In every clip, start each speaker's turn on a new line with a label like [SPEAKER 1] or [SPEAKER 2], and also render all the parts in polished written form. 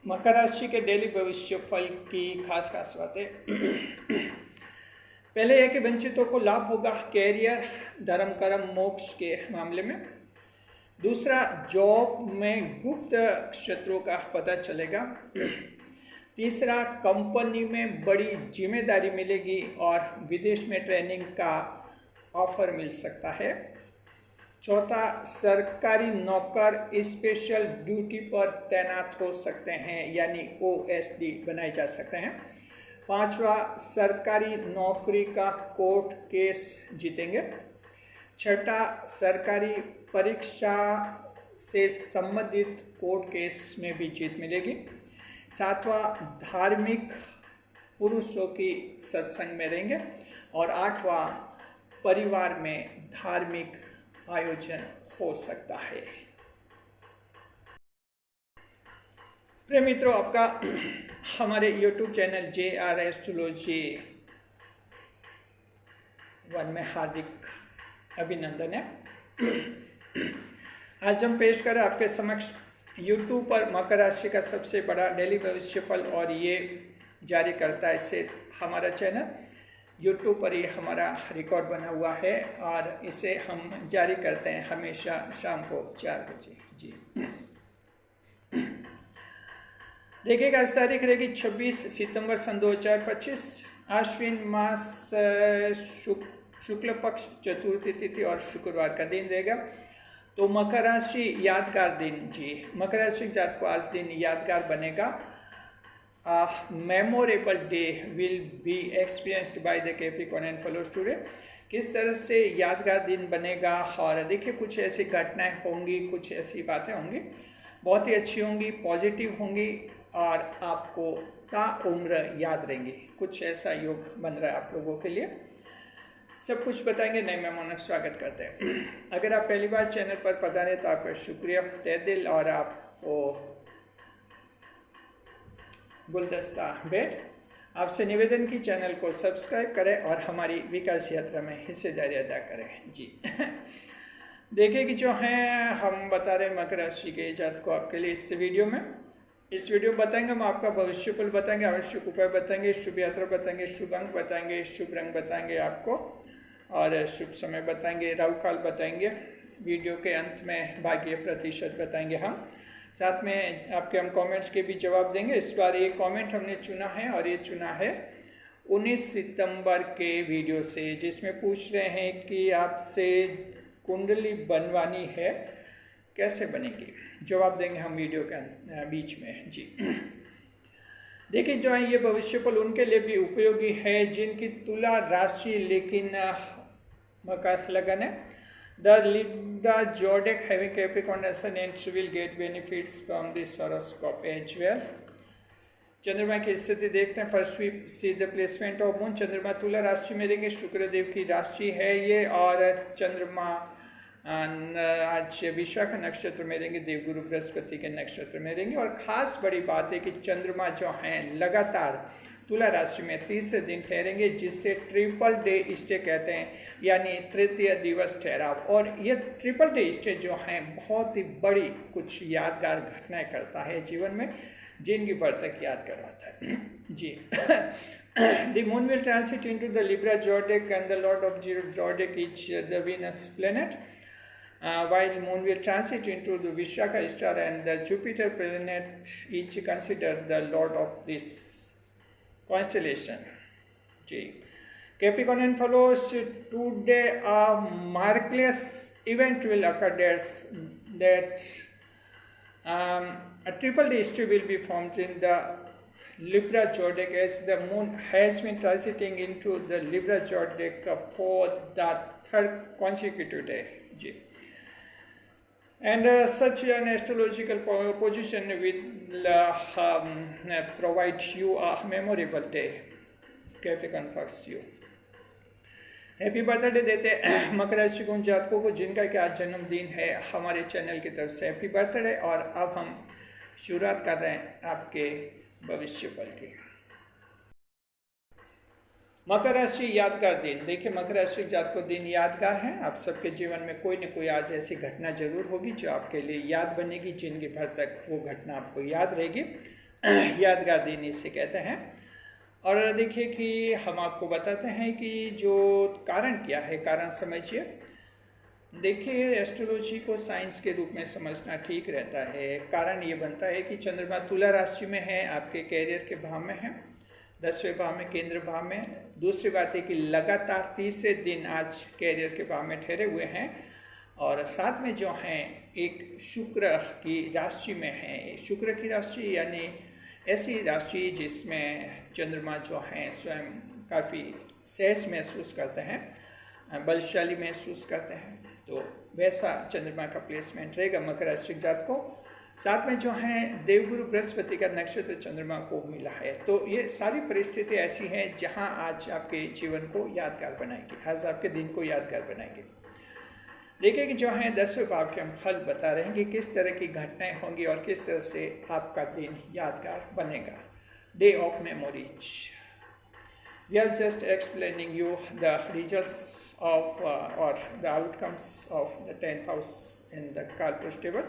[SPEAKER 1] मकर राशि के डेली भविष्य फल की खास खास बातें। पहले यह कि वंचितों को लाभ होगा कैरियर, धर्म कर्म मोक्ष के मामले में। दूसरा, जॉब में गुप्त शत्रुओं का पता चलेगा। तीसरा, कंपनी में बड़ी जिम्मेदारी मिलेगी और विदेश में ट्रेनिंग का ऑफर मिल सकता है। चौथा, सरकारी नौकर स्पेशल ड्यूटी पर तैनात हो सकते हैं, यानी OSD बनाए जा सकते हैं। पांचवा, सरकारी नौकरी का कोर्ट केस जीतेंगे। छठा, सरकारी परीक्षा से संबंधित कोर्ट केस में भी जीत मिलेगी। सातवां, धार्मिक पुरुषों की सत्संग में रहेंगे। और आठवां, परिवार में धार्मिक आयोजन हो सकता है। प्रिय मित्रों, आपका हमारे YouTube चैनल JR एस्ट्रोलॉजी 1 में हार्दिक अभिनंदन है। आज हम पेश करें आपके समक्ष YouTube पर मकर राशि का सबसे बड़ा डेली भविष्य फल, और ये जारी करता है सिर्फ हमारा चैनल। YouTube पर ये हमारा रिकॉर्ड बना हुआ है और इसे हम जारी करते हैं हमेशा शाम को 4 बजे। जी देखिएगा, इस तारीख रहेगी 26 सितंबर सन 2025। आश्विन मास शुक्ल पक्ष चतुर्थी तिथि और शुक्रवार का दिन रहेगा। तो मकर राशि यादगार दिन। जी, मकर राशि जात को आज दिन यादगार बनेगा। Memorable day will be experienced by the Capricorn and followers today. किस तरह से यादगार दिन बनेगा, और देखिए कुछ ऐसी घटनाएं होंगी, कुछ ऐसी बातें होंगी, बहुत ही अच्छी होंगी, पॉजिटिव होंगी और आपको ताउम्र याद रहेंगी। कुछ ऐसा योग बन रहा है आप लोगों के लिए, सब कुछ बताएंगे। नए मेहमानों का स्वागत करते हैं। अगर आप पहली बार चैनल पर पधारे तो आपका शुक्रिया तहे दिल, और आपको गुलदस्ता भेंट। आपसे निवेदन की चैनल को सब्सक्राइब करें और हमारी विकास यात्रा में हिस्सेदारी अदा करें। जी देखिए कि जो हैं हम बता रहे हैं मकर राशि के जातक को आपके लिए इस वीडियो में बताएंगे हम आपका भविष्य फल बताएंगे, आवश्यक उपाय बताएंगे, शुभ यात्रा बताएंगे, शुभ अंक बताएंगे, शुभ रंग बताएंगे आपको, और शुभ समय बताएंगे, राहु काल बताएंगे। वीडियो के अंत में भाग्य प्रतिशत बताएंगे हम। साथ में आपके हम कमेंट्स के भी जवाब देंगे। इस बार ये कमेंट हमने चुना है, और ये चुना है 19 सितंबर के वीडियो से, जिसमें पूछ रहे हैं कि आपसे कुंडली बनवानी है, कैसे बनेगी। जवाब देंगे हम वीडियो के बीच में। जी देखिए, जो है ये भविष्य फल उनके लिए भी उपयोगी है जिनकी तुला राशि लेकिन मकर लगन है। The Libra zodiac having Capricorn as an entry will get benefits from this horoscope as well. चंद्रमा की स्थिति देखते हैं। First we see the placement of moon. चंद्रमा तुला राशि में रहेंगे, शुक्रदेव की राशि है ये, और चंद्रमा आज विशाखा नक्षत्र में रहेंगे, देवगुरु बृहस्पति के नक्षत्र में रहेंगे। और खास बड़ी बात है कि चंद्रमा जो हैं लगातार तुला राशि में तीसरे दिन ठहरेंगे, जिससे ट्रिपल डे स्टे कहते हैं, यानी तृतीय दिवस ठहराव। और ये ट्रिपल डे स्टे जो हैं बहुत ही बड़ी कुछ यादगार घटनाएं करता है जीवन में, जिनकी पर तक याद करवाता है। जी the moon will transit into the Libra zodiac and the lord of zodiac is the Venus planet, while moon will transit into the Vishaka star and the Jupiter planet each considered the lord of this constellation. G. Capricorn and follows today a marvelous event will occur that a triple D will be formed in the Libra zodiac, as the moon has been transiting into the Libra zodiac for the third consecutive day. G. And such an astrological position will provide you a memorable day. Capricorn fucks you. Happy birthday देते मकर राशि के उन जातकों को जिनका कि आज जन्मदिन है हमारे चैनल की तरफ से हैप्पी बर्थडे। और अब हम शुरुआत कर रहे हैं आपके भविष्य फल की। मकर राशि यादगार दिन। देखिए, मकर राशि जातकों दिन यादगार है। आप सबके जीवन में कोई न कोई आज ऐसी घटना जरूर होगी जो आपके लिए याद बनेगी, जिनके भर तक वो घटना आपको याद रहेगी। यादगार दिन इसे कहते हैं। और देखिए कि हम आपको बताते हैं कि जो कारण क्या है, कारण समझिए। देखिए, एस्ट्रोलॉजी को साइंस के रूप में समझना ठीक रहता है। कारण ये बनता है कि चंद्रमा तुला राशि में है, आपके कैरियर के भाव में है, 10वें भाव में, केंद्र भाव में। दूसरी बात है कि लगातार तीसरे दिन आज कैरियर के भाव में ठहरे हुए हैं, और साथ में जो हैं एक शुक्र की राशि में है। शुक्र की राशि यानी ऐसी राशि जिसमें चंद्रमा जो हैं स्वयं काफ़ी सहज महसूस करते हैं, बलशाली महसूस करते हैं, तो वैसा चंद्रमा का प्लेसमेंट रहेगा मकर राशि जात को। साथ में जो है देवगुरु बृहस्पति का नक्षत्र चंद्रमा को मिला है। तो ये सारी परिस्थिति ऐसी हैं जहां आज आपके जीवन को यादगार बनाएगी, आज आपके दिन को यादगार बनाएगी। देखिए कि जो है 10वें भाव के हम फल बता रहे हैं कि किस तरह की घटनाएं होंगी और किस तरह से आपका दिन यादगार बनेगा। Day of memories, we are just explaining you the results of और the outcomes of the 10th house in the कालपुरुष टेबल।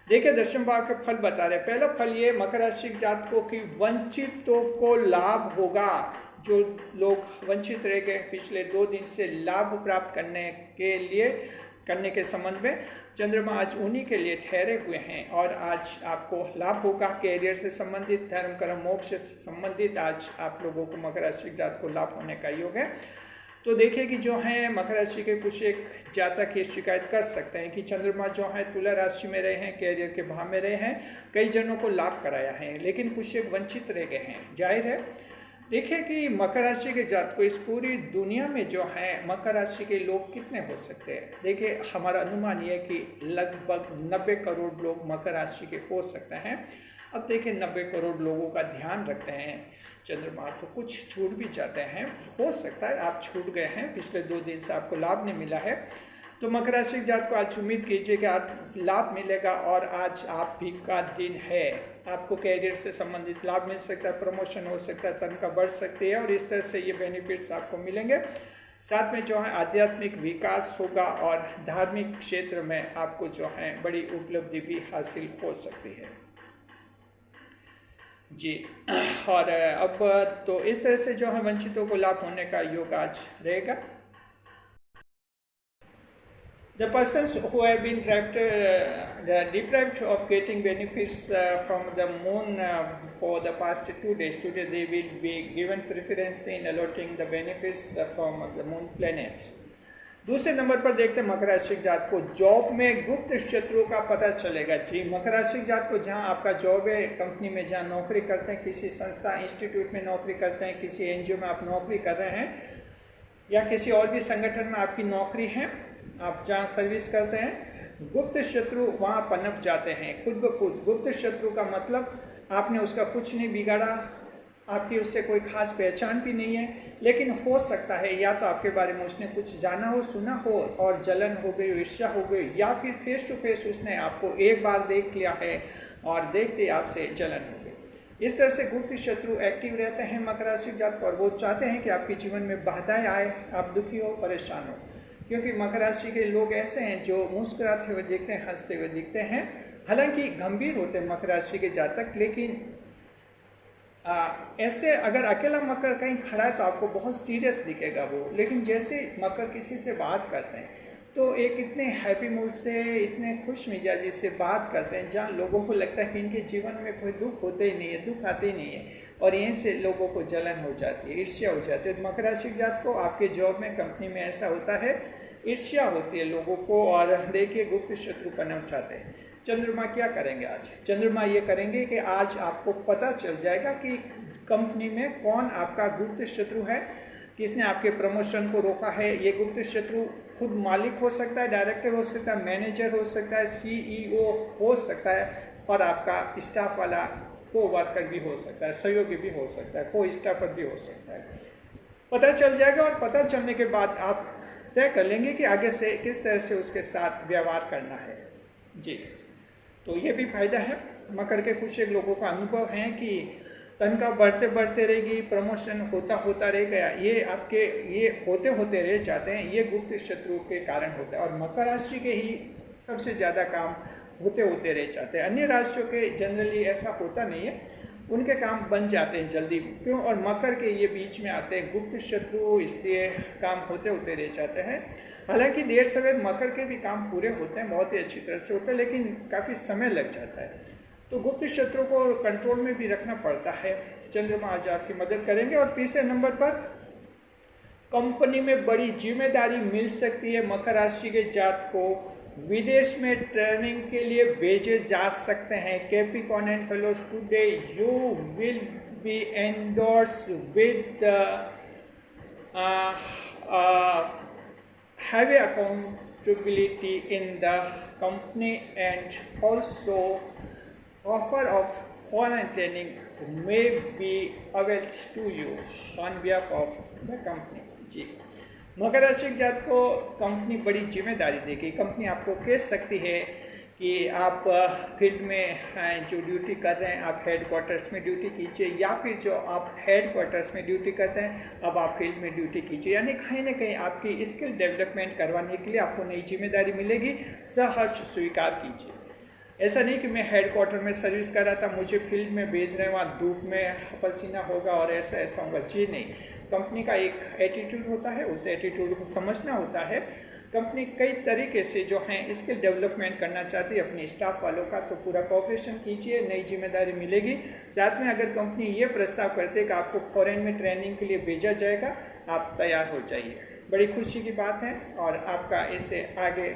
[SPEAKER 1] देखिए, 10वें भाव के फल बता रहे हैं। पहला फल ये मकर राशि जातकों की वंचितों को लाभ होगा। जो लोग वंचित रह गए पिछले 2 दिन से, लाभ प्राप्त करने के संबंध में चंद्रमा आज उन्हीं के लिए ठहरे हुए हैं, और आज आपको लाभ होगा। कैरियर से संबंधित, धर्म कर्म मोक्ष से संबंधित आज आप लोगों को मकर राशि जात को लाभ होने का योग है। तो देखिए कि जो है मकर राशि के कुछ एक जातक ये शिकायत कर सकते हैं कि चंद्रमा जो है तुला राशि में रहे हैं, कैरियर के भाव में रहे हैं, कई जनों को लाभ कराया है, लेकिन कुछ एक वंचित रह गए हैं। जाहिर है, देखिए कि मकर राशि के जातकों इस पूरी दुनिया में जो है मकर राशि के लोग कितने हो सकते हैं। देखिए, हमारा अनुमान ये है कि लगभग 90 करोड़ लोग मकर राशि के हो सकते हैं। अब देखिए, 90 करोड़ लोगों का ध्यान रखते हैं चंद्रमा, तो कुछ छूट भी जाते हैं। हो सकता है आप छूट गए हैं, पिछले 2 दिन से आपको लाभ नहीं मिला है, तो मकर राशि जात को आज उम्मीद कीजिए कि आज लाभ मिलेगा, और आज आप भी का दिन है। आपको कैरियर से संबंधित लाभ मिल सकता है, प्रमोशन हो सकता है, तनख्वाह बढ़ सकती है, और इस तरह से ये बेनिफिट्स आपको मिलेंगे। साथ में जो है आध्यात्मिक विकास होगा, और धार्मिक क्षेत्र में आपको जो है बड़ी उपलब्धि भी हासिल हो सकती है जी। और अब तो इस तरह से जो है वंचितों को लाभ होने का योग आज रहेगा। The persons who have been deprived of getting benefits from the moon for the past 2 days, today they will be given preference in allotting the benefits from the moon planets. दूसरे नंबर पर देखते हैं मकर राशि जात को job में गुप्त शत्रुओं का पता चलेगा जी। मकर राशि जात को जहां आपका जॉब है, कंपनी में जहां नौकरी करते हैं, किसी संस्था इंस्टीट्यूट में नौकरी करते हैं, किसी एनजीओ में आप नौकरी कर रहे हैं, या किसी और भी संगठन में आपकी नौकरी है, आप जहाँ सर्विस करते हैं, गुप्त शत्रु वहाँ पनप जाते हैं खुद ब खुद। गुप्त शत्रु का मतलब आपने उसका कुछ नहीं बिगाड़ा, आपकी उससे कोई खास पहचान भी नहीं है, लेकिन हो सकता है या तो आपके बारे में उसने कुछ जाना हो, सुना हो, और जलन हो गई, ईर्ष्या हो गई, या फिर फेस टू फेस उसने आपको एक बार देख लिया है और देखते आपसे जलन हो गई। इस तरह से गुप्त शत्रु एक्टिव रहते हैं मकर राशि जात पर। वो चाहते हैं कि आपके जीवन में बाधाएं आए, आप दुखी हो, परेशान हो, क्योंकि मकर राशि के लोग ऐसे हैं जो मुस्कुराते हुए दिखते हैं, हंसते हुए दिखते हैं। हालांकि गंभीर होते हैं मकर राशि के जातक, लेकिन ऐसे अगर अकेला मकर कहीं खड़ा है तो आपको बहुत सीरियस दिखेगा वो, लेकिन जैसे मकर किसी से बात करते हैं तो एक इतने हैप्पी मूड से, इतने खुश मिजाजी से बात करते हैं जहाँ लोगों को लगता है कि इनके जीवन में कोई दुख होते ही नहीं है, दुख आते ही नहीं है, और यहीं से लोगों को जलन हो जाती है, ईर्ष्या हो जाती है। मकर राशि जात को आपके जॉब में, कंपनी में ऐसा होता है, ईर्ष्या होती है लोगों को, और देखिए गुप्त शत्रु पनप जाते हैं। चंद्रमा क्या करेंगे आज? चंद्रमा ये करेंगे कि आज आपको पता चल जाएगा कि कंपनी में कौन आपका गुप्त शत्रु है, किसने आपके प्रमोशन को रोका है। ये गुप्त शत्रु खुद मालिक हो सकता है, डायरेक्टर हो सकता है, मैनेजर हो सकता है, सीईओ हो सकता है, और आपका स्टाफ वाला को वर्कर भी हो सकता है, सहयोगी भी हो सकता है, को स्टाफर भी हो सकता है। पता चल जाएगा, और पता चलने के बाद आप तय कर लेंगे कि आगे से किस तरह से उसके साथ व्यवहार करना है जी। तो ये भी फायदा है। मकर के कुछ एक लोगों का अनुभव है कि तनख्वाह बढ़ते बढ़ते रहेगी, प्रमोशन होता होता रह गया, ये आपके ये होते होते रह जाते हैं, ये गुप्त शत्रु के कारण होता है। और मकर राशि के ही सबसे ज़्यादा काम होते होते रह जाते हैं। अन्य राशियों के जनरली ऐसा होता नहीं है। उनके काम बन जाते हैं जल्दी। क्यों? और मकर के ये बीच में आते हैं गुप्त शत्रु, इसलिए काम होते होते रह जाते हैं। हालांकि देर सवेर मकर के भी काम पूरे होते हैं, बहुत ही अच्छी तरह से होते हैं, लेकिन काफ़ी समय लग जाता है। तो गुप्त शत्रु को कंट्रोल में भी रखना पड़ता है। चंद्रमा आज आपकी मदद करेंगे। और तीसरे नंबर पर कंपनी में बड़ी जिम्मेदारी मिल सकती है। मकर राशि के जात को विदेश में ट्रेनिंग के लिए भेजे जा सकते हैं। Capricorn and fellows, today you will be endorse with heavy accountability in the company, and also offer of foreign training may be availed to you on behalf of the company। जी, मकर राशि जात को company बड़ी जिम्मेदारी देगी। Company आपको कह सकती है कि आप फील्ड में जो ड्यूटी कर रहे हैं आप हेड क्वार्टर्स में ड्यूटी कीजिए, या फिर जो आप हेड क्वार्टर्स में ड्यूटी करते हैं अब आप फील्ड में ड्यूटी कीजिए। यानी कहीं ना कहीं आपकी स्किल डेवलपमेंट करवाने के लिए आपको नई जिम्मेदारी मिलेगी। सहर्ष स्वीकार कीजिए। ऐसा नहीं कि मैं हेड क्वार्टर में सर्विस कर रहा था, मुझे फील्ड में भेज रहे हैं, वहाँ धूप में पसीना होगा और ऐसा ऐसा होगा। जी नहीं, कंपनी का एक एटीट्यूड होता है, उस एटीट्यूड को समझना होता है। कंपनी कई तरीके से जो हैं स्किल डेवलपमेंट करना चाहती है अपने स्टाफ वालों का, तो पूरा कोऑपरेशन कीजिए, नई जिम्मेदारी मिलेगी। साथ में अगर कंपनी ये प्रस्ताव करते है कि आपको फॉरेन में ट्रेनिंग के लिए भेजा जाएगा, आप तैयार हो जाइए। बड़ी खुशी की बात है और आपका इससे आगे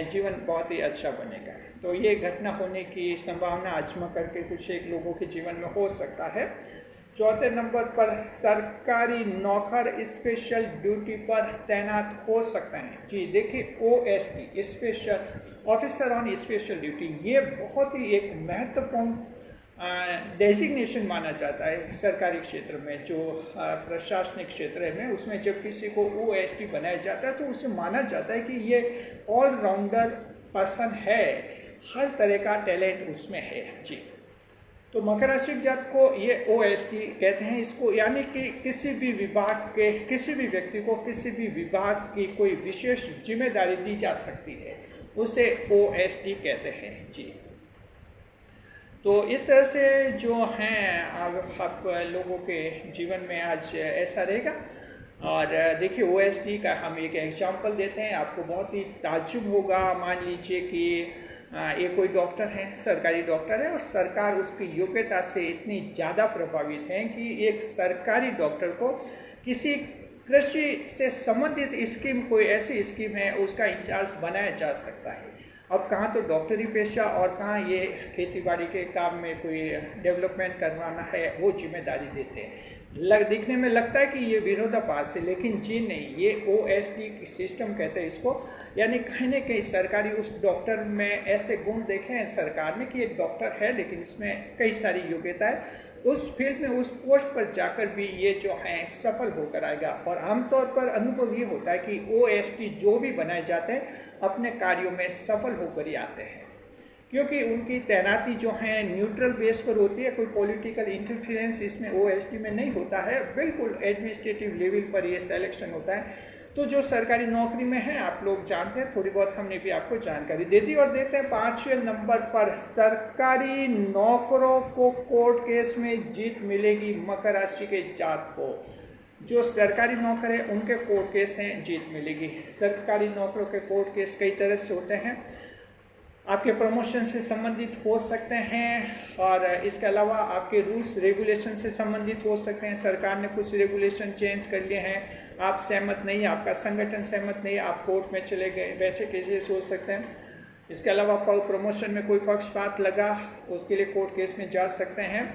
[SPEAKER 1] जीवन बहुत ही अच्छा बनेगा। तो ये घटना होने की संभावना आजमा करके कुछ एक लोगों के जीवन में हो सकता है। चौथे नंबर पर सरकारी नौकर स्पेशल ड्यूटी पर तैनात हो सकते हैं। जी देखिए, OSD special officer on special duty, ये बहुत ही एक महत्वपूर्ण डेजिग्नेशन माना जाता है सरकारी क्षेत्र में। जो प्रशासनिक क्षेत्र में उसमें जब किसी को OSD बनाया जाता है तो उसे माना जाता है कि ये ऑलराउंडर पर्सन है, हर तरह का टैलेंट उसमें है। जी, तो मकर राशि जात को ये OSD कहते हैं इसको, यानी कि किसी भी विभाग के किसी भी व्यक्ति को किसी भी विभाग की कोई विशेष जिम्मेदारी दी जा सकती है, उसे OSD कहते हैं। जी, तो इस तरह से जो हैं आप लोगों के जीवन में आज ऐसा रहेगा। और देखिए, OSD का हम एक एग्जाम्पल देते हैं, आपको बहुत ही ताज्जुब होगा। मान लीजिए कि ये कोई डॉक्टर है, सरकारी डॉक्टर है, और सरकार उसकी योग्यता से इतनी ज़्यादा प्रभावित है कि एक सरकारी डॉक्टर को किसी कृषि से संबंधित स्कीम, कोई ऐसी स्कीम है, उसका इंचार्ज बनाया जा सकता है। अब कहाँ तो डॉक्टरी पेशा और कहाँ ये खेतीबाड़ी के काम में कोई डेवलपमेंट करवाना है, वो जिम्मेदारी देते हैं। दिखने में लगता है कि ये विरोधाभास है, लेकिन जी नहीं, ये OSD की सिस्टम कहते हैं इसको। यानी कहीं ना कहीं सरकारी उस डॉक्टर में ऐसे गुण देखे हैं सरकार ने कि ये डॉक्टर है, लेकिन इसमें कई सारी योग्यता है, उस फील्ड में उस पोस्ट पर जाकर भी ये जो है सफल होकर आएगा। और आमतौर पर अनुभव ये होता है कि OSD जो भी बनाए जाते हैं अपने कार्यों में सफल होकर ही आते हैं, क्योंकि उनकी तैनाती जो है न्यूट्रल बेस पर होती है। कोई पॉलिटिकल इंटरफेरेंस इसमें OSD में नहीं होता है, बिल्कुल एडमिनिस्ट्रेटिव लेवल पर ये सिलेक्शन होता है। तो जो सरकारी नौकरी में है आप लोग जानते हैं, थोड़ी बहुत हमने भी आपको जानकारी दे दी। और देते हैं 5वें नंबर पर सरकारी नौकरों को कोर्ट केस में जीत मिलेगी। मकर राशि के जात को जो सरकारी नौकर है उनके कोर्ट केस हैं, जीत मिलेगी। सरकारी नौकरों के कोर्ट केस कई तरह से होते हैं, आपके प्रमोशन से संबंधित हो सकते हैं, और इसके अलावा आपके रूल्स रेगुलेशन से संबंधित हो सकते हैं। सरकार ने कुछ रेगुलेशन चेंज कर लिए हैं, आप सहमत नहीं, आपका संगठन सहमत नहीं, आप कोर्ट में चले गए, वैसे केसेस हो सकते हैं। इसके अलावा प्रमोशन में कोई पक्षपात लगा, उसके लिए कोर्ट केस में जा सकते हैं।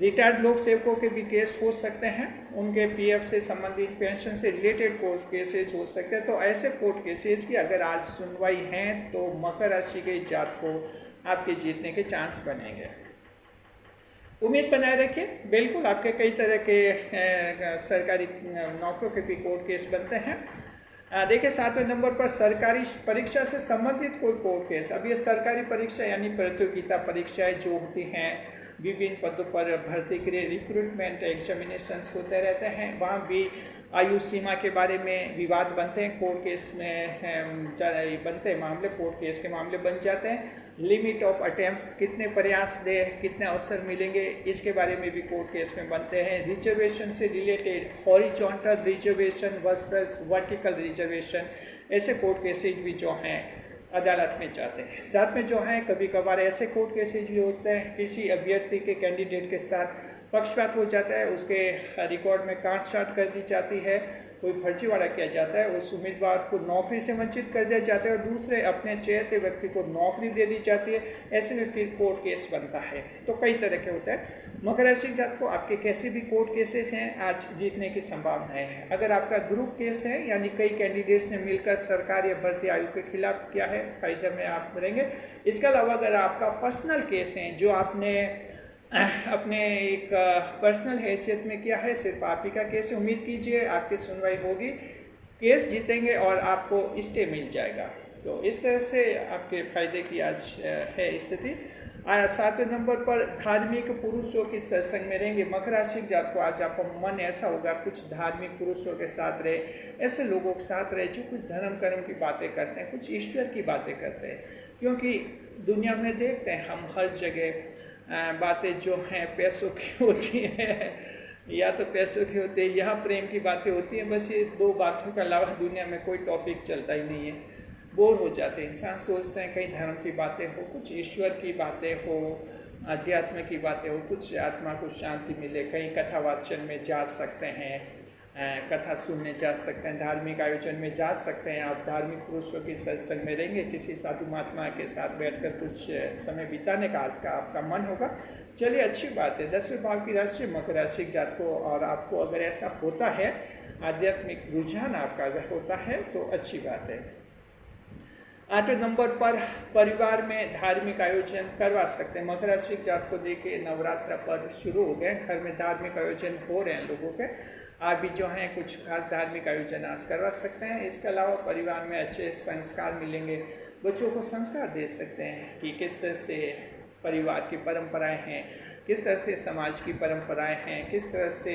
[SPEAKER 1] रिटायर्ड लोक सेवकों के भी केस हो सकते हैं, उनके PF से संबंधित, पेंशन से रिलेटेड कोर्ट केसेस हो सकते हैं। तो ऐसे कोर्ट केसेस की अगर आज सुनवाई है तो मकर राशि के जात को आपके जीतने के चांस बनेंगे। उम्मीद बनाए रखिए, बिल्कुल आपके कई तरह के सरकारी नौकरों के भी कोर्ट केस बनते हैं। देखिए 7वें नंबर पर सरकारी परीक्षा से संबंधित कोई कोर्ट केस। अब ये सरकारी परीक्षा यानी प्रतियोगिता परीक्षाएं जो होती हैं, विभिन्न पदों पर भर्ती के लिए रिक्रूटमेंट एग्जामिनेशंस होते रहते हैं, वहाँ भी आयु सीमा के बारे में विवाद बनते हैं, कोर्ट केस में बनते हैं मामले, कोर्ट केस के मामले बन जाते हैं। लिमिट ऑफ अटेम्प्ट्स, कितने प्रयास दे, कितने अवसर मिलेंगे, इसके बारे में भी कोर्ट केस में बनते हैं। रिजर्वेशन से related horizontal reservation versus vertical reservation, ऐसे कोर्ट केसेज भी जो हैं अदालत में जाते हैं। साथ में जो है कभी कभार ऐसे कोर्ट केसेज भी होते हैं किसी अभ्यर्थी के कैंडिडेट के साथ पक्षपात हो जाता है, उसके रिकॉर्ड में काट छाट कर दी जाती है, कोई फर्जीवाड़ा किया जाता है, उस उम्मीदवार को नौकरी से वंचित कर दिया जाता है और दूसरे अपने चयनित व्यक्ति को नौकरी दे दी जाती है। ऐसे में फिर कोर्ट केस बनता है। तो कई तरह के होता है। मकर राशि जात को आपके कैसे भी कोर्ट केसेस हैं आज जीतने की संभावनाएं हैं। अगर आपका ग्रुप केस है यानी कई कैंडिडेट्स ने मिलकर सरकार या भर्ती आयोग के खिलाफ किया है, फायदे में आप करेंगे। इसके अलावा अगर आपका पर्सनल केस है जो आपने अपने एक पर्सनल हैसियत में किया है, सिर्फ आप ही का केस है, उम्मीद कीजिए आपकी सुनवाई होगी, केस जीतेंगे और आपको स्टे मिल जाएगा। तो इस तरह से आपके फायदे की आज है स्थिति। 7वें नंबर पर धार्मिक पुरुषों के सत्संग में रहेंगे। मकर राशि जात को आज आपका मन ऐसा होगा कुछ धार्मिक पुरुषों के साथ रहे, ऐसे लोगों के साथ रहे जो कुछ धर्म कर्म की बातें करते हैं, कुछ ईश्वर की बातें करते हैं। क्योंकि दुनिया में देखते हैं हम हर जगह बातें जो हैं पैसों की होती हैं, या तो पैसों की होती है या प्रेम की बातें होती हैं। बस ये दो बातों के अलावा दुनिया में कोई टॉपिक चलता ही नहीं है। बोर हो जाते हैं, इंसान सोचते हैं कहीं धर्म की बातें हो, कुछ ईश्वर की बातें हो, अध्यात्म की बातें हो, कुछ आत्मा को शांति मिले, कहीं कथा वाचन में जा सकते हैं, कथा सुनने जा सकते हैं, धार्मिक आयोजन में जा सकते हैं। आप धार्मिक पुरुषों के सत्संग में रहेंगे, किसी साधु महात्मा के साथ बैठकर कुछ समय बिताने का आज का आपका मन होगा। चलिए अच्छी बात है। 10वें भाव की राशि मकर राशि जात को, और आपको अगर ऐसा होता है आध्यात्मिक रुझान आपका अगर होता है तो अच्छी बात है। 8वें नंबर पर परिवार में धार्मिक आयोजन करवा सकते हैं। मकर राशि जात को देखिए नवरात्र पर्व शुरू हो गए, घर में धार्मिक आयोजन हो रहे हैं लोगों के। आप भी जो हैं कुछ खास धार्मिक आयोजन आज करवा सकते हैं। इसके अलावा परिवार में अच्छे संस्कार मिलेंगे, बच्चों को संस्कार दे सकते हैं कि किस तरह से परिवार की परंपराएं हैं, किस तरह से समाज की परंपराएं हैं, किस तरह से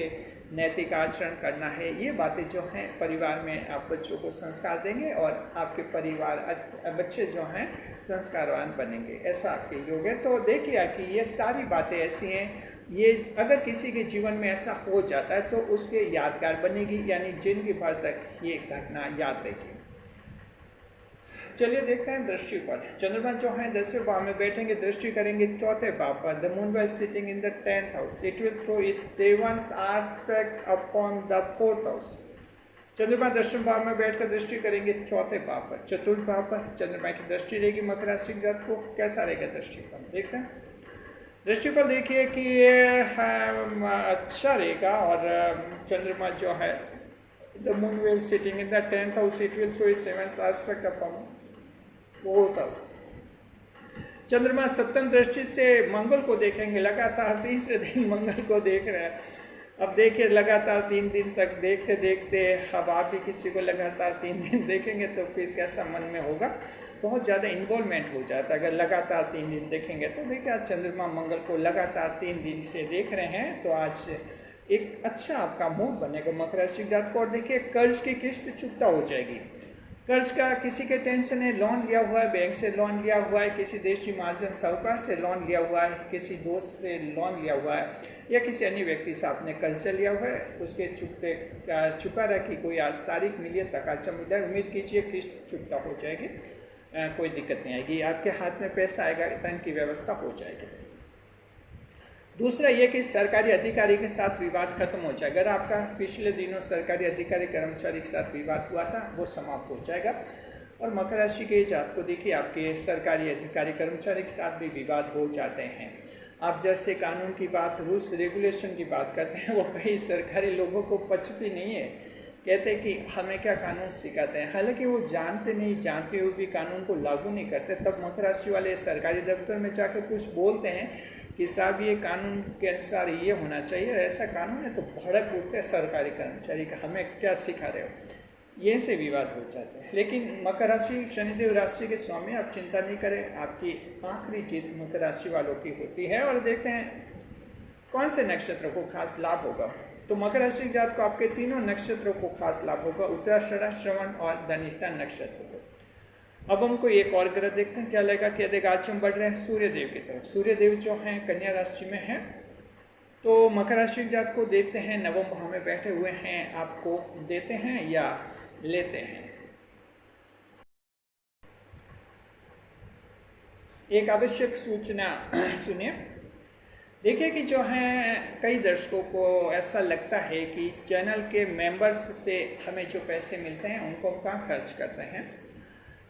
[SPEAKER 1] नैतिक आचरण करना है। ये बातें जो हैं परिवार में आप बच्चों को संस्कार देंगे और आपके परिवार बच्चे जो हैं संस्कारवान बनेंगे, ऐसा आपके योग है। तो देखिए कि ये सारी बातें ऐसी हैं, ये अगर किसी के जीवन में ऐसा हो जाता है तो उसके यादगार बनेगी, यानी जिंदगी भर तक ये घटना याद रहेगी। चलिए देखते हैं दृष्टि पर। चंद्रमा जो है 10वें भाव में बैठेंगे, दृष्टि करेंगे 4थे भाव पर। The moon was sitting in the 10th house, it will throw its 7th aspect upon the 4th house. चंद्रमा 10वें भाव में बैठकर दृष्टि करेंगे 4थे भाव पर। चतुर्थ भाव पर चंद्रमा की दृष्टि रहेगी। मकर राशि जात को कैसा रहेगा दृष्टिफल देखते हैं। दृष्टिफल देखिए कि अच्छा रहेगा, और चंद्रमा जो है the moon will sitting in the 10th house, it will throw its 7th aspect upon 4th house. चंद्रमा सप्तम दृष्टि से मंगल को देखेंगे, लगातार तीसरे दिन मंगल को देख रहे हैं। अब देखिए लगातार 3 दिन तक देखते देखते अब आप भी किसी को लगातार 3 दिन देखेंगे तो फिर कैसा मन में होगा, बहुत ज़्यादा इन्वॉल्वमेंट हो जाता है। अगर लगातार 3 दिन देखेंगे तो देखिए आज चंद्रमा मंगल को लगातार 3 दिन से देख रहे हैं तो आज एक अच्छा आपका मूड बनेगा मकर राशि जात को। और देखिए कर्ज की किस्त चुकता हो जाएगी। कर्ज का किसी के टेंशन है, लोन लिया हुआ है, बैंक से लोन लिया हुआ है, किसी देशी महाजन साहूकार से लोन लिया हुआ है, किसी दोस्त से लोन लिया हुआ है, या किसी अन्य व्यक्ति से आपने कर्ज लिया हुआ है, उसके चुका रहा कि कोई आज तारीख मिली है, तकाचा मिला है, उम्मीद कीजिए किस्त चुकता हो जाएगी, कोई दिक्कत नहीं आएगी, आपके हाथ में पैसा आएगा, धन की व्यवस्था हो जाएगी। दूसरा ये कि सरकारी अधिकारी के साथ विवाद खत्म हो जाएगा। अगर आपका पिछले दिनों सरकारी अधिकारी कर्मचारी के साथ विवाद हुआ था वो समाप्त हो जाएगा। और मकर राशि के जात को देखिए आपके सरकारी अधिकारी कर्मचारी के साथ भी विवाद हो जाते हैं। आप जैसे कानून की बात, रूल्स रेगुलेशन की बात करते हैं वो कई सरकारी लोगों को पचती नहीं है, कहते हैं कि हमें क्या कानून सिखाते हैं, हालांकि वो जानते नहीं, जानते हुए भी कानून को लागू नहीं करते। तब मकर राशि वाले सरकारी दफ्तर में जाकर कुछ बोलते हैं कि साहब ये कानून के अनुसार ये होना चाहिए, ऐसा कानून है, तो भड़क उठते हैं सरकारी कर्मचारी का, हमें क्या सिखा रहे हो, ये से विवाद हो जाते हैं। लेकिन मकर राशि शनिदेव राशि के स्वामी, आप चिंता नहीं करें, आपकी आखिरी जीत मकर राशि वालों की होती है। और देखते हैं कौन से नक्षत्र को खास लाभ होगा। तो मकर राशि जात को आपके तीनों नक्षत्रों को खास लाभ होगा, उत्तराषाढ़ा, श्रवण और धनिष्ठा नक्षत्र को। अब हमको एक और ग्रह देखते हैं क्या लगेगा। क्या देगा, आज हम बढ़ रहे हैं सूर्यदेव की तरफ। सूर्यदेव जो हैं कन्या राशि में हैं, तो मकर राशि के जात को देखते हैं नवम भाव में बैठे हुए हैं, आपको देते हैं या लेते हैं। एक आवश्यक सूचना सुनिए। देखिए कि जो है कई दर्शकों को ऐसा लगता है कि चैनल के मेंबर्स से हमें जो पैसे मिलते हैं उनको हम कहाँ खर्च करते हैं।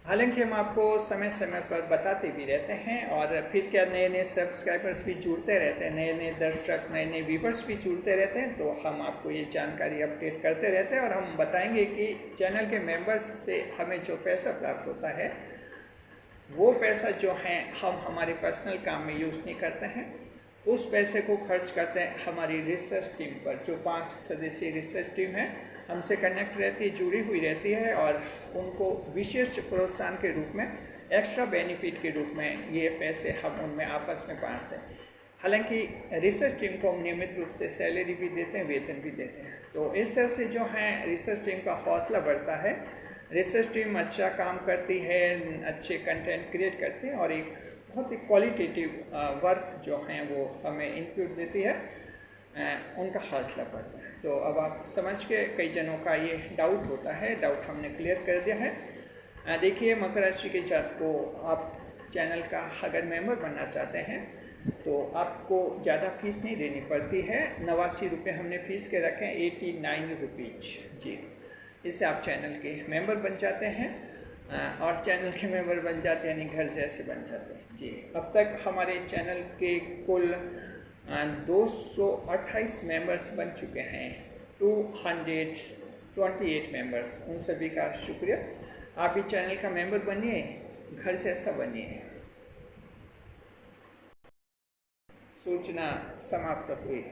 [SPEAKER 1] हालांकि हम आपको समय समय पर बताते भी रहते हैं, और फिर क्या नए नए सब्सक्राइबर्स भी जुड़ते रहते हैं, नए नए दर्शक नए नए व्यूवर्स भी जुड़ते रहते हैं, तो हम आपको ये जानकारी अपडेट करते रहते हैं। और हम बताएंगे कि चैनल के मेंबर्स से हमें जो पैसा प्राप्त होता है वो पैसा जो है हम हमारे पर्सनल काम में यूज़ नहीं करते हैं, उस पैसे को खर्च करते हैं हमारी रिसर्च टीम पर। जो 5 सदस्यीय रिसर्च टीम है हमसे कनेक्ट रहती है, जुड़ी हुई रहती है, और उनको विशेष प्रोत्साहन के रूप में, एक्स्ट्रा बेनिफिट के रूप में ये पैसे हम उनमें आपस में बांटते हैं। हालांकि रिसर्च टीम को हम नियमित रूप से सैलरी भी देते हैं, वेतन भी देते हैं। तो इस तरह से जो है रिसर्च टीम का हौसला बढ़ता है, रिसर्च टीम अच्छा काम करती है, अच्छे कंटेंट क्रिएट करती है, और एक बहुत ही क्वालिटेटिव वर्क जो हैं वो हमें इनपुट देती है, उनका हौसला बढ़ता है। तो अब आप समझ के, कई जनों का ये डाउट होता है, डाउट हमने क्लियर कर दिया है। देखिए मकर राशि के जात को आप चैनल का अगर मेंबर बनना चाहते हैं तो आपको ज़्यादा फीस नहीं देनी पड़ती है। 89 रुपये हमने फ़ीस के रखे हैं, 89 रुपीज जी। इससे आप चैनल के मेंबर बन जाते हैं, और चैनल के मेंबर बन जाते हैं यानी घर जैसे बन जाते हैं जी। अब तक हमारे चैनल के कुल 228 मेंबर्स बन चुके हैं, 228 मेंबर्स। उन सभी का शुक्रिया। आप भी चैनल का मेंबर बनिए, घर जैसा बनिए। सूचना समाप्त हुई।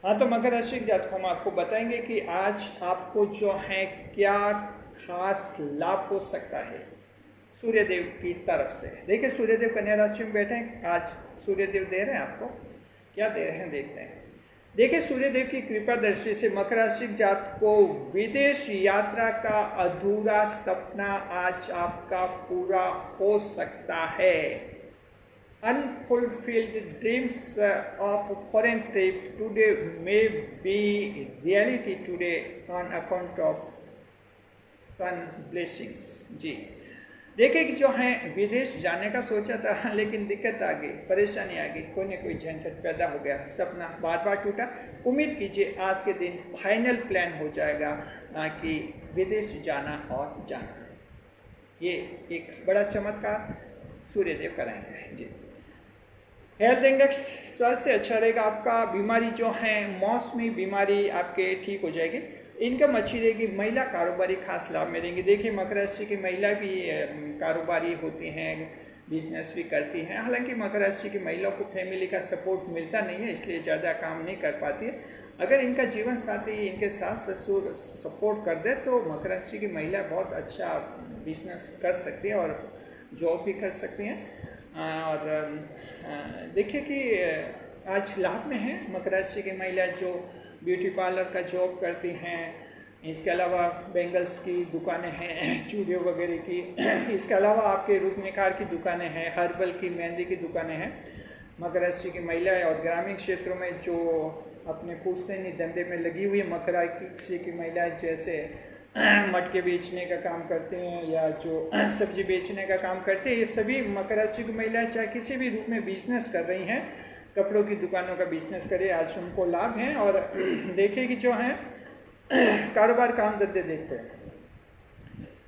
[SPEAKER 1] हाँ, तो मकर राशि के जातकों हम आपको बताएंगे कि आज आपको जो है क्या खास लाभ हो सकता है सूर्यदेव की तरफ से। देखिए सूर्यदेव कन्या राशि में बैठे हैं, आज सूर्यदेव दे रहे हैं आपको, क्या दे रहे हैं देखते हैं। देखिए सूर्यदेव की कृपा दृष्टि से मकर राशि के जात को विदेश यात्रा का अधूरा सपना आज आपका पूरा हो सकता है। Unfulfilled dreams of foreign trip today may be reality today on account of sun blessings जी। देखिए कि जो है विदेश जाने का सोचा था, लेकिन दिक्कत आ गई, परेशानी आ गई, कोई न कोई झंझट पैदा हो गया, सपना बार बार टूटा। उम्मीद कीजिए आज के दिन फाइनल प्लान हो जाएगा कि विदेश जाना और जाना। ये एक बड़ा चमत्कार सूर्यदेव कराएंगे जी। हेल्थ इंडेक्स स्वास्थ्य अच्छा रहेगा आपका। बीमारी जो है मौसमी बीमारी आपके ठीक हो जाएगी। इनकम अच्छी रहेगी। महिला कारोबारी खास लाभ मिलेंगे। देखिए मकर राशि की महिला भी कारोबारी होती हैं, बिजनेस भी करती हैं। हालांकि मकर राशि की महिलाओं को फैमिली का सपोर्ट मिलता नहीं है, इसलिए ज़्यादा काम नहीं कर पाती है। अगर इनका जीवन साथी, इनके सास ससुर सपोर्ट कर दे तो मकर राशि की महिला बहुत अच्छा बिजनेस कर सकती है और जॉब भी कर सकती हैं। और देखिए कि आज लाभ में है मकर राशि की महिला जो ब्यूटी पार्लर का जॉब करती हैं, इसके अलावा बेंगल्स की दुकानें हैं, चूड़ियों वगैरह की, इसके अलावा आपके रूप निखार की दुकानें हैं, हर्बल की, मेहंदी की दुकानें हैं। मकर राशि की महिलाएं और ग्रामीण क्षेत्रों में जो अपने पुश्तैनी धंधे में लगी हुई मकर राशि की महिलाएं, जैसे मटके बेचने का काम करते हैं या जो सब्जी बेचने का काम करते हैं, ये सभी मकर राशि की महिलाएं चाहे किसी भी रूप में बिजनेस कर रही हैं, कपड़ों की दुकानों का बिजनेस करें, आज उनको लाभ हैं। और देखिए कि जो है कारोबार काम धंधे देखते हैं।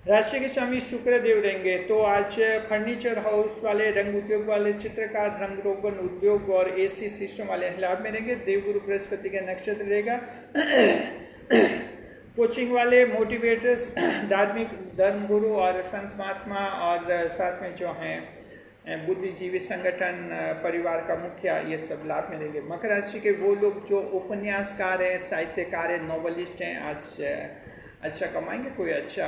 [SPEAKER 1] राशि के स्वामी शुक्र देव रहेंगे, तो आज फर्नीचर हाउस वाले, रंग उद्योग वाले, चित्रकार, रंग रोगन उद्योग और एसी सिस्टम वाले लाभ में रहेंगे। देवगुरु बृहस्पति का नक्षत्र रहेगा। कोचिंग वाले, मोटिवेटर्स, धार्मिक धर्म गुरु और संत महात्मा, और साथ में जो हैं बुद्धिजीवी संगठन, परिवार का मुखिया, ये सब लाभ में रहेंगे। मकर राशि के वो लोग जो उपन्यासकार हैं, साहित्यकार हैं, नॉवलिस्ट हैं, आज अच्छा कमाएंगे, कोई अच्छा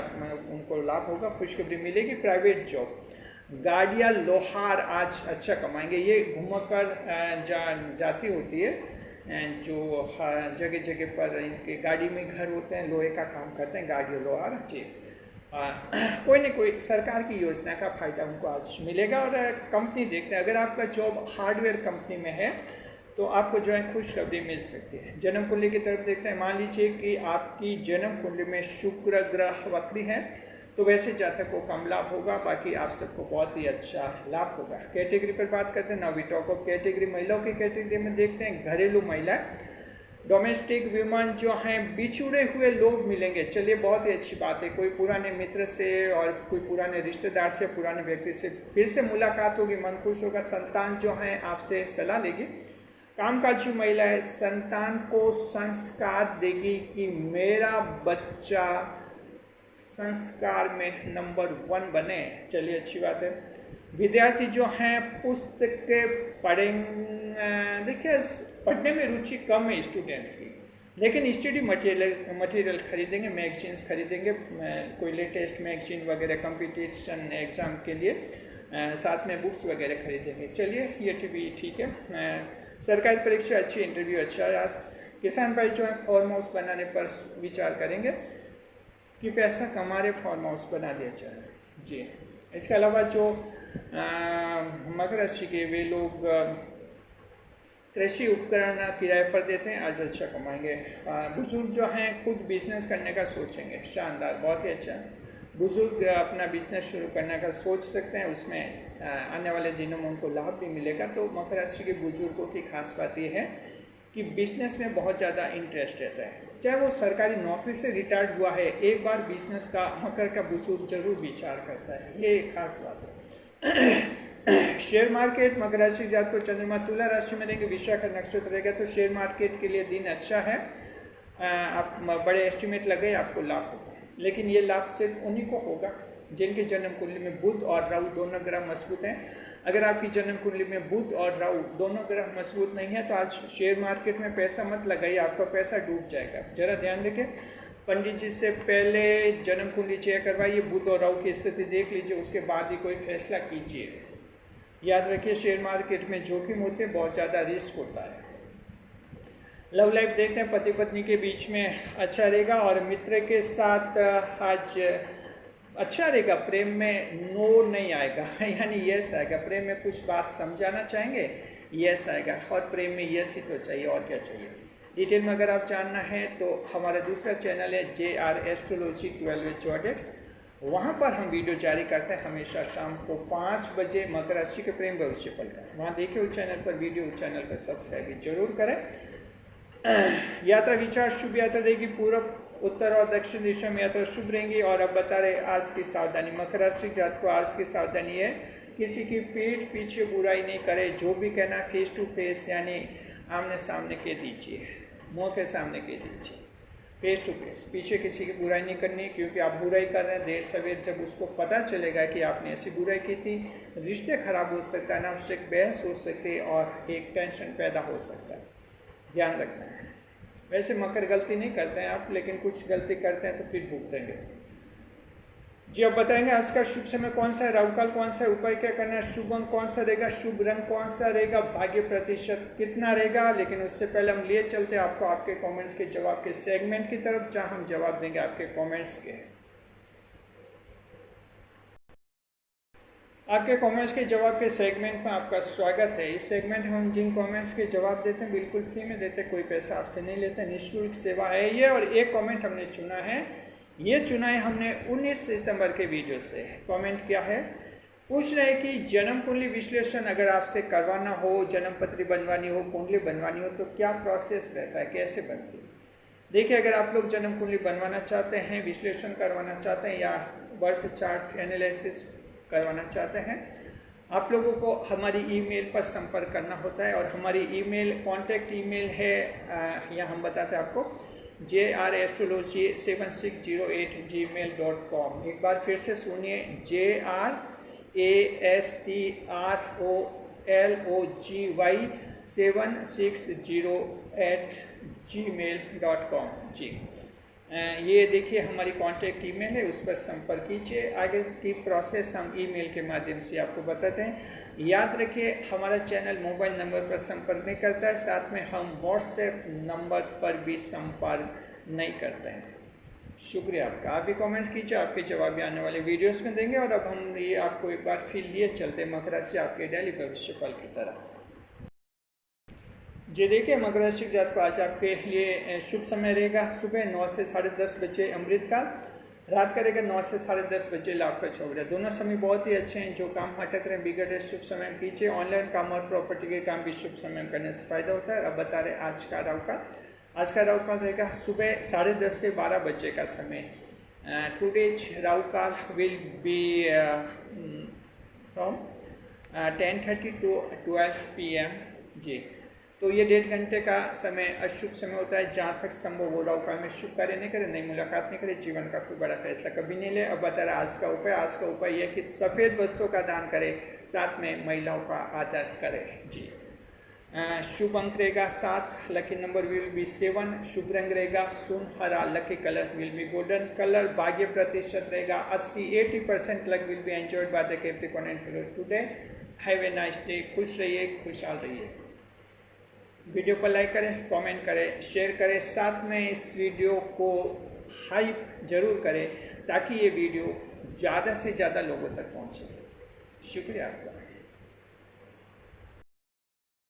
[SPEAKER 1] उनको लाभ होगा, खुशखबरी मिलेगी। प्राइवेट जॉब, गाड़ियाँ, लोहार आज अच्छा कमाएंगे। ये घुमकर जाती होती है, जो जगह जगह पर इनके गाड़ी में घर होते हैं, लोहे का काम करते हैं, गाड़ी लोहार जी। कोई न कोई सरकार की योजना का फ़ायदा उनको आज मिलेगा। और कंपनी देखते हैं, अगर आपका जॉब हार्डवेयर कंपनी में है तो आपको जो है खुशखबरी मिल सकती है। जन्म कुंडली की तरफ देखते हैं। मान लीजिए कि आपकी जन्म कुंडली में शुक्र ग्रह वक्री है तो वैसे जातक को कम लाभ होगा, बाकी आप सबको बहुत ही अच्छा लाभ होगा। कैटेगरी पर बात करते हैं। Now we talk of category. महिलाओं की कैटेगरी में देखते हैं घरेलू महिला, डोमेस्टिक विमन जो हैं, बिछुड़े हुए लोग मिलेंगे। चलिए, बहुत ही अच्छी बात है। कोई पुराने मित्र से और कोई पुराने रिश्तेदार से, पुराने व्यक्ति से फिर से मुलाकात होगी, मन खुश होगा। संतान जो है आपसे सलाह लेगी। कामकाजी महिला है, संतान को संस्कार देगी कि मेरा बच्चा संस्कार में नंबर 1 बने। चलिए, अच्छी बात है। विद्यार्थी जो हैं पुस्तकें पढ़ेंगे। देखिए, पढ़ने में रुचि कम है स्टूडेंट्स की, लेकिन स्टडी मटेरियल खरीदेंगे, मैगजीन्स खरीदेंगे, कोई लेटेस्ट मैगजीन वगैरह कंपटीशन एग्ज़ाम के लिए, साथ में बुक्स वगैरह खरीदेंगे। चलिए, ये भी ठीक है। सरकारी परीक्षा अच्छी, इंटरव्यू अच्छा। किसान भाई जो है फार्म हाउस बनाने पर विचार करेंगे कि पैसा कमा रहे, फार्म हाउस बना दिया जाए। जी, इसके अलावा जो मकर राशि के वे लोग कृषि उपकरण किराए पर देते हैं, आज अच्छा कमाएंगे। बुजुर्ग जो हैं खुद बिजनेस करने का सोचेंगे, शानदार, बहुत ही अच्छा। बुजुर्ग अपना बिजनेस शुरू करने का सोच सकते हैं, उसमें आने वाले दिनों में उनको लाभ भी मिलेगा। तो मकर राशि के बुजुर्गों की खास बात यह है कि बिजनेस में बहुत ज़्यादा इंटरेस्ट रहता है। चाहे वो सरकारी नौकरी से रिटायर्ड हुआ है, एक बार बिजनेस का मकर का बुजुर्ग जरूर विचार करता है, ये एक खास बात है। शेयर मार्केट, मकर राशि जात को चंद्रमा तुला राशि में रहेंगे, विशाखा नक्षत्र रहेगा, तो शेयर मार्केट के लिए दिन अच्छा है। आप बड़े एस्टिमेट लगे, आपको लाभ होगा, लेकिन ये लाभ सिर्फ उन्हीं को होगा जिनके जन्म कुंडली में बुध और राहु दोनों ग्रह मजबूत हैं। अगर आपकी जन्म कुंडली में बुध और राहु दोनों ग्रह मजबूत नहीं है तो आज शेयर मार्केट में पैसा मत लगाइए, आपका पैसा डूब जाएगा। जरा ध्यान रखें, पंडित जी से पहले जन्म कुंडली चेक करवाइए, बुध और राहु की स्थिति देख लीजिए, उसके बाद ही कोई फैसला कीजिए। याद रखिए, शेयर मार्केट में जोखिम होते हैं, बहुत ज़्यादा रिस्क होता है। लव लाइफ देखते हैं, पति पत्नी के बीच में अच्छा रहेगा और मित्र के साथ आज अच्छा रहेगा। प्रेम में नो नहीं आएगा, यानी यस आएगा। प्रेम में कुछ बात समझाना चाहेंगे, यस आएगा, और प्रेम में यस ही तो चाहिए, और क्या चाहिए। डिटेल में अगर आप जानना है तो हमारा दूसरा चैनल है JR एस्ट्रोलॉजी 12 ज्योतिष, वहाँ पर हम वीडियो जारी करते हैं हमेशा शाम को 5 बजे मकर राशि के प्रेम भविष्य फल का। वहाँ देखिए उस चैनल पर वीडियो, उस चैनल पर सब्सक्राइब जरूर करें। यात्रा विचार शुभ यात्रा रहेगी, पूर्व उत्तर और दक्षिण दिशा में यात्रा शुभ रहेंगी। और अब बता रहे आज की सावधानी, मकर राशि जात को आज की सावधानी है, किसी की पीठ पीछे बुराई नहीं करे। जो भी कहना फेस टू फेस, यानी आमने सामने कह दीजिए, मुँह के सामने कह दीजिए, फेस टू फेस। पीछे किसी की बुराई नहीं करनी, क्योंकि आप बुराई कर रहे हैं, देर सवेर जब उसको पता चलेगा कि आपने ऐसी बुराई की थी, रिश्ते खराब हो सकता है, अनावश्यक बहस हो सकती है और एक टेंशन पैदा हो सकता है। ध्यान रखना है। वैसे मकर गलती नहीं करते हैं आप, लेकिन कुछ गलती करते हैं तो फिर भुगतेंगे। जी, अब बताएंगे आज का शुभ समय कौन सा है, राहुकाल कौन सा है, उपाय क्या करना है, शुभ अंक कौन सा रहेगा, शुभ रंग कौन सा रहेगा, भाग्य प्रतिशत कितना रहेगा। लेकिन उससे पहले हम लिए चलते हैं आपको आपके कमेंट्स के जवाब के सेगमेंट की तरफ, जहां हम जवाब देंगे आपके कमेंट्स के। आपके कमेंट्स के जवाब के सेगमेंट में आपका स्वागत है। इस सेगमेंट में हम जिन कमेंट्स के जवाब देते हैं बिल्कुल फ्री में देते हैं, कोई पैसा आपसे नहीं लेते, निःशुल्क सेवा है ये। और एक कमेंट हमने चुना है, ये चुना है हमने 19 सितंबर के वीडियो से। कमेंट क्या है, पूछ रहे हैं कि जन्म कुंडली विश्लेषण अगर आपसे करवाना हो, जन्म पत्री बनवानी हो, कुंडली बनवानी हो तो क्या प्रोसेस रहता है, कैसे बनती है। देखिए, अगर आप लोग जन्म कुंडली बनवाना चाहते हैं, विश्लेषण करवाना चाहते हैं या बर्थ चार्ट एनालिसिस करवाना चाहते हैं, आप लोगों को हमारी ईमेल पर संपर्क करना होता है। और हमारी ईमेल कॉन्टैक्ट ईमेल है, या हम बताते हैं आपको, JRastrology7608@gmail.com। एक बार फिर से सुनिए, JRastrology7608@gmail.com। जी, ये देखिए हमारी कॉन्टैक्ट ईमेल है, उस पर संपर्क कीजिए। आगे की प्रोसेस हम ईमेल के माध्यम से आपको बताते हैं। याद रखिए, हमारा चैनल मोबाइल नंबर पर संपर्क नहीं करता है, साथ में हम व्हाट्सएप नंबर पर भी संपर्क नहीं करते हैं। शुक्रिया आपका। आप भी कमेंट्स कीजिए, आपके जवाब भी आने वाले वीडियोस में देंगे। और अब हम ये आपको एक बार फिर लिए चलते मकर राशि आपके डेली भविष्य फल की तरफ। जी देखिए, मकर राशि जात को आज आपके लिए शुभ समय रहेगा। सुबह 9 से 10:30 बजे अमृतकाल, रात का रहेगा 9 से 10:30 बजे लाभ का चौबरा। दोनों समय बहुत ही अच्छे हैं। जो काम अटक रहे बिगड़ रहे शुभ समय में कीजिए। ऑनलाइन काम और प्रॉपर्टी के काम भी शुभ समय में करने से फायदा होता है। अब बता रहे आज का राहु काल। आज का राहु काल रहेगा सुबह 10:30 से 12 बजे का समय। टुडेज राहु काल will be from 10:30 to 12 PM। जी, तो ये 1.5 घंटे का समय अशुभ समय होता है। जहाँ तक संभव हो राहु काल में शुभ कार्य नहीं करे, नई मुलाकात नहीं करे, जीवन का कोई बड़ा फैसला कभी नहीं ले। अब बता रहा आज का उपाय। आज का उपाय यह कि सफ़ेद वस्त्रों का दान करे, साथ में महिलाओं का आदर करे। जी, शुभ अंक रहेगा 7, लकी नंबर विल बी 7, शुभ रंग रहेगा सुनहरा, lucky colour will be golden colour, भाग्य प्रतिशत रहेगा 80% luck will be enjoyed by the Capricorn and figures today. Have a nice day. खुश रहिए, खुशहाल रहिए। वीडियो को लाइक करें, कमेंट करें, शेयर करें, साथ में इस वीडियो को हाइप जरूर करें ताकि ये वीडियो ज़्यादा से ज़्यादा लोगों तक पहुँचे। शुक्रिया आपका।